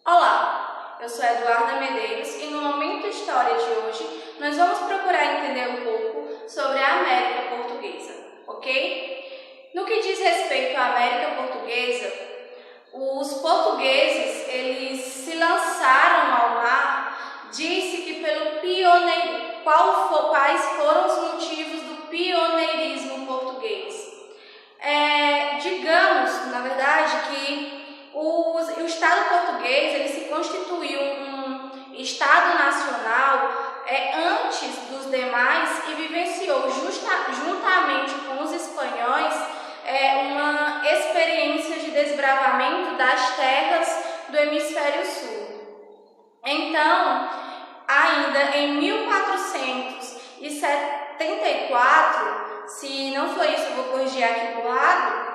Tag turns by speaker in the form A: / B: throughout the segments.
A: Olá, eu sou Eduarda Medeiros e no Momento História de hoje nós vamos procurar entender um pouco sobre a América Portuguesa, ok? No que diz respeito à América Portuguesa, os portugueses eles se lançaram ao mar, disse que pelo pioneirismo. Quais foram os motivos do pioneirismo português? Digamos, na verdade, que o Estado português ele se constituiu um Estado nacional antes dos demais e vivenciou juntamente com os espanhóis uma experiência de desbravamento das terras do hemisfério sul. Então, ainda em 1474, se não for isso, eu vou corrigir aqui do lado,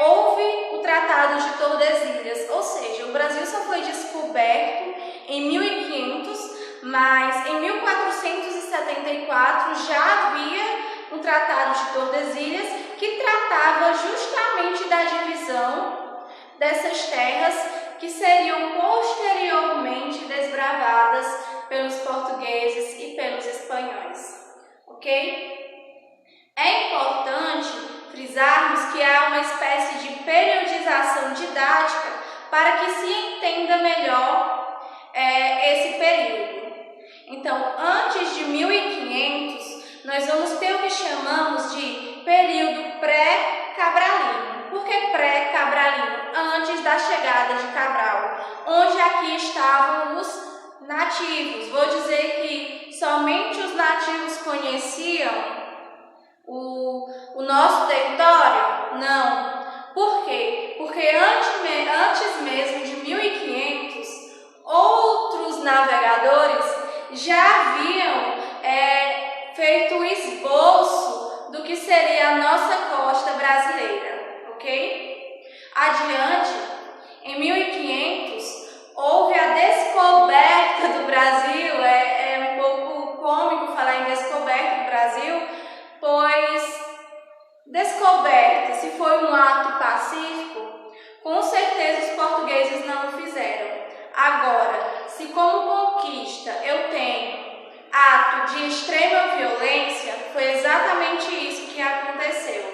A: houve o Tratado de Tordesilhas, ou seja, o Brasil só foi descoberto em 1500, mas em 1474 já havia um Tratado de Tordesilhas que tratava justamente da divisão dessas terras que seriam posteriormente desbravadas pelos portugueses e pelos espanhóis, ok? É importante frisarmos que há uma espécie de periodização didática para que se entenda melhor esse período. Então, antes de 1500, nós vamos ter o que chamamos de período pré-cabralino. Por que pré-cabralino? Antes da chegada de Cabral, onde aqui estavam os nativos. Vou dizer que somente os nativos conheciam o nosso território? Não. Por quê? Porque antes mesmo de 1500, outros navegadores já haviam feito o esboço do que seria a nossa costa brasileira, ok? Adiante, em 1500, houve a descoberta do Brasil. É um pouco cômico falar em descoberta do Brasil, pois descoberta, se foi um ato pacífico, com certeza os portugueses não o fizeram. Agora, se como conquista eu tenho ato de extrema violência, foi exatamente isso que aconteceu,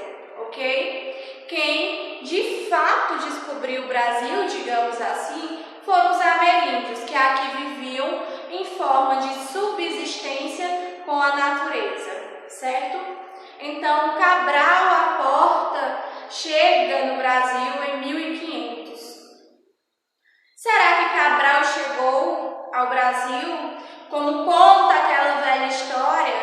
A: ok? Quem de fato descobriu o Brasil, digamos assim, foram os ameríndios, que aqui viviam em forma de subsistência com a natureza, certo? Então, Cabral à porta chega no Brasil em 1500. Será que Cabral chegou ao Brasil como conta aquela velha história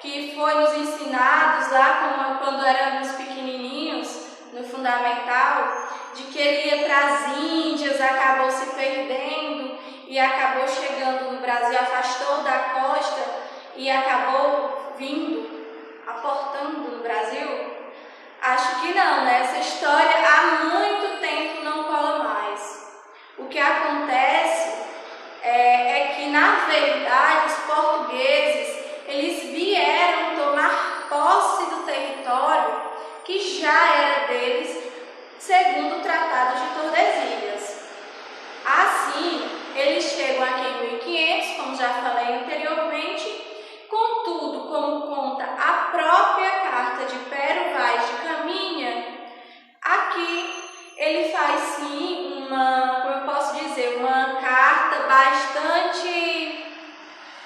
A: que foi nos ensinados lá quando éramos pequenininhos, no fundamental, de que ele ia para as Índias, acabou se perdendo e acabou chegando no Brasil, afastou da costa e acabou vindo, aportando no Brasil? Acho que não, né? Essa história há muito tempo não cola mais. O que acontece é que, na verdade, os portugueses eles vieram tomar posse do território que já era deles, segundo o Tratado de Tordesilhas. Assim, eles chegam aqui em 1500, como já falei anteriormente. Contudo, como conta a própria carta de Pero Vaz de Caminha, aqui ele faz sim uma carta bastante,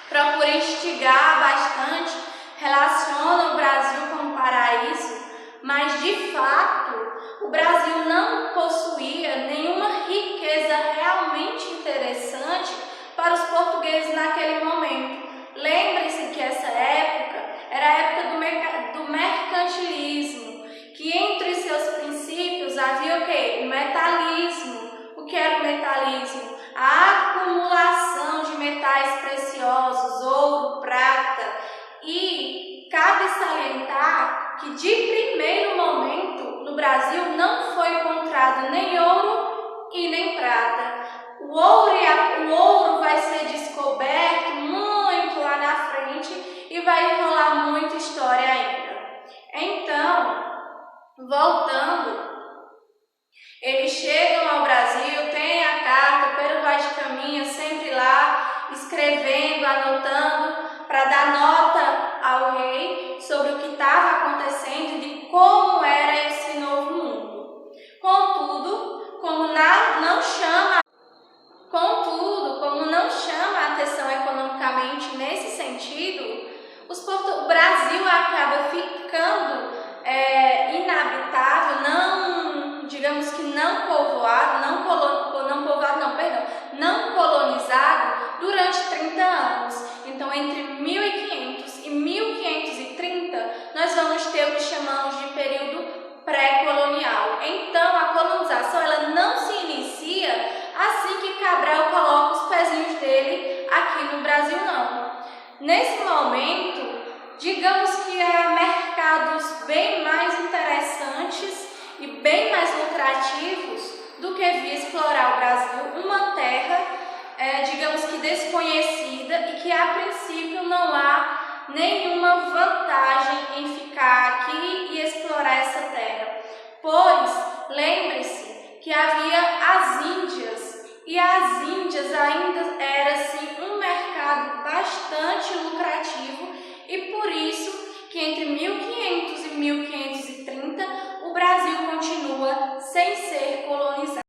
A: procura instigar bastante, relaciona o Brasil com o paraíso, mas de fato o Brasil não possuía nenhuma riqueza realmente interessante para os portugueses naquele momento. Lembre-se que essa época era a época do mercantilismo, que entre seus princípios havia o quê? O metalismo. O que era o metalismo? A acumulação de metais preciosos, ouro, prata. E cabe salientar que de primeiro momento no Brasil não foi encontrado nem ouro e nem prata. O ouro vai ser descoberto muito lá na frente e vai rolar muita história ainda. Então, voltando, eles chegam ao Brasil, tem a carta anotando para dar nota ao rei sobre o que estava acontecendo e de como era esse novo mundo. Contudo, como não chama a atenção economicamente nesse sentido, o Brasil acaba ficando inabitável, não colonizado durante 30 anos. Então, entre 1500 e 1530, nós vamos ter o que chamamos de período pré-colonial. Então, a colonização ela não se inicia assim que Cabral coloca os pezinhos dele aqui no Brasil, não. Nesse momento, digamos que há mercados bem mais interessantes e bem mais lucrativos do que vir explorar o Brasil, uma terra, digamos que desconhecida e que a princípio não há nenhuma vantagem em ficar aqui e explorar essa terra. Pois, lembre-se que havia as Índias, e as Índias ainda era assim um mercado bastante lucrativo, e por isso que entre 1500 e 1530 o Brasil continua sem ser colonizado.